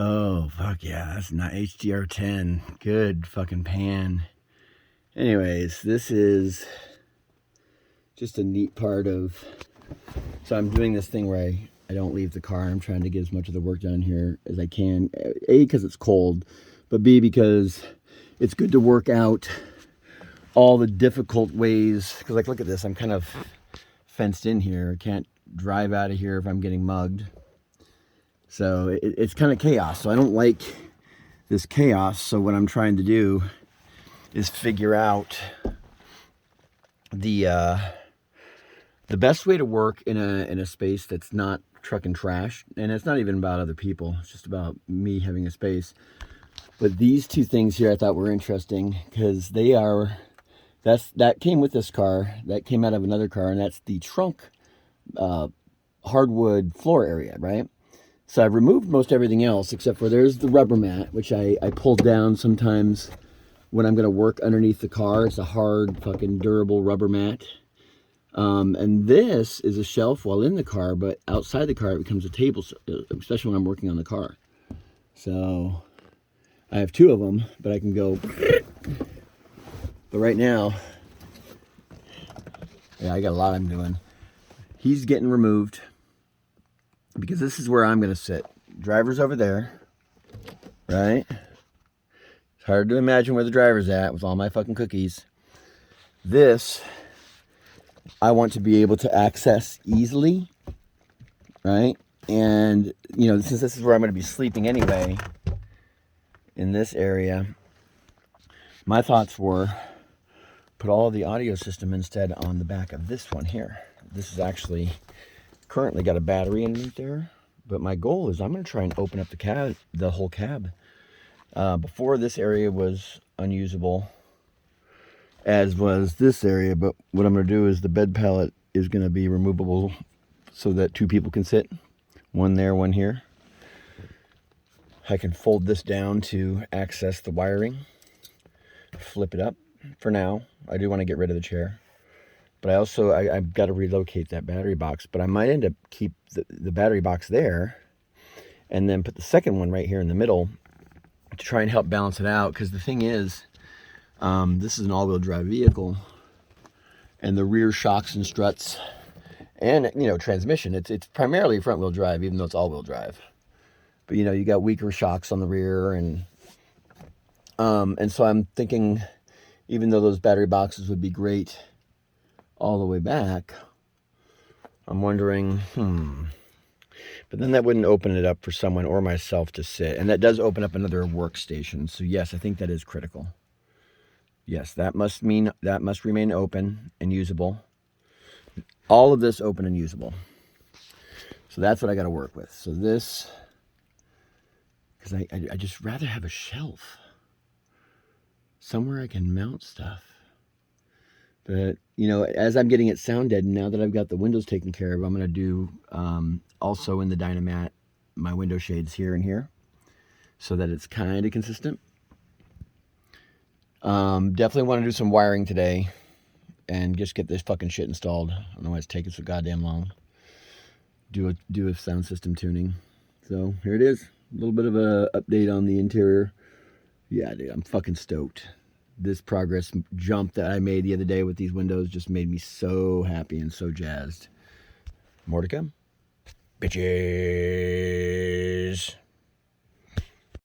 Oh, fuck yeah. That's not HDR10. Good fucking pan. Anyways, this is just a neat part of... So I'm doing this thing where I don't leave the car. I'm trying to get as much of the work done here as I can. A, because it's cold, but B, because it's good to work out all the difficult ways. Because, like, look at this. I'm kind of fenced in here. I can't drive out of here if I'm getting mugged. So it's kind of chaos. So I don't like this chaos. So what I'm trying to do is figure out the best way to work in a space that's not truck and trash. And it's not even about other people. It's just about me having a space. But these two things here I thought were interesting because they are, that came with this car. That came out of another car, and that's the trunk hardwood floor area, right? So I've removed most everything else except for there's the rubber mat, which I pull down sometimes when I'm going to work underneath the car. It's a hard, fucking durable rubber mat. And this is a shelf while in the car, but outside the car it becomes a table, especially when I'm working on the car. So I have two of them, but I can go. But right now, yeah, I got a lot I'm doing. He's getting removed because this is where I'm going to sit. Driver's over there, right? It's hard to imagine where the driver's at with all my fucking cookies. This, I want to be able to access easily, right? And, you know, since this is where I'm going to be sleeping anyway, in this area, my thoughts were put all of the audio system instead on the back of this one here. This is actually currently got a battery underneath there, but my goal is I'm going to try and open up the cab, the whole cab. Before, this area was unusable, as was this area, but what I'm going to do is the bed pallet is going to be removable so that two people can sit, one there, one here. I can fold this down to access the wiring, flip it up. For now, I do want to get rid of the chair, but I've got to relocate that battery box, but I might end up keep the battery box there and then put the second one right here in the middle to try and help balance it out. Because the thing is, this is an all-wheel drive vehicle, and the rear shocks and struts and, you know, transmission, it's primarily front-wheel drive, even though it's all-wheel drive. But, you know, you got weaker shocks on the rear, and so I'm thinking, even though those battery boxes would be great all the way back, I'm wondering, but then that wouldn't open it up for someone or myself to sit. And that does open up another workstation. So yes, I think that is critical. Yes, that must remain open and usable. All of this open and usable. So that's what I got to work with. So this, because I just rather have a shelf somewhere I can mount stuff. But, you know, as I'm getting it sound deadened, now that I've got the windows taken care of, I'm going to do also in the Dynamat my window shades here and here so that it's kind of consistent. Definitely want to do some wiring today and just get this fucking shit installed. I don't know why it's taking so goddamn long. Do a sound system tuning. So here it is. A little bit of a update on the interior. Yeah, dude, I'm fucking stoked. This progress jump that I made the other day with these windows just made me so happy and so jazzed. More to come. Bitches.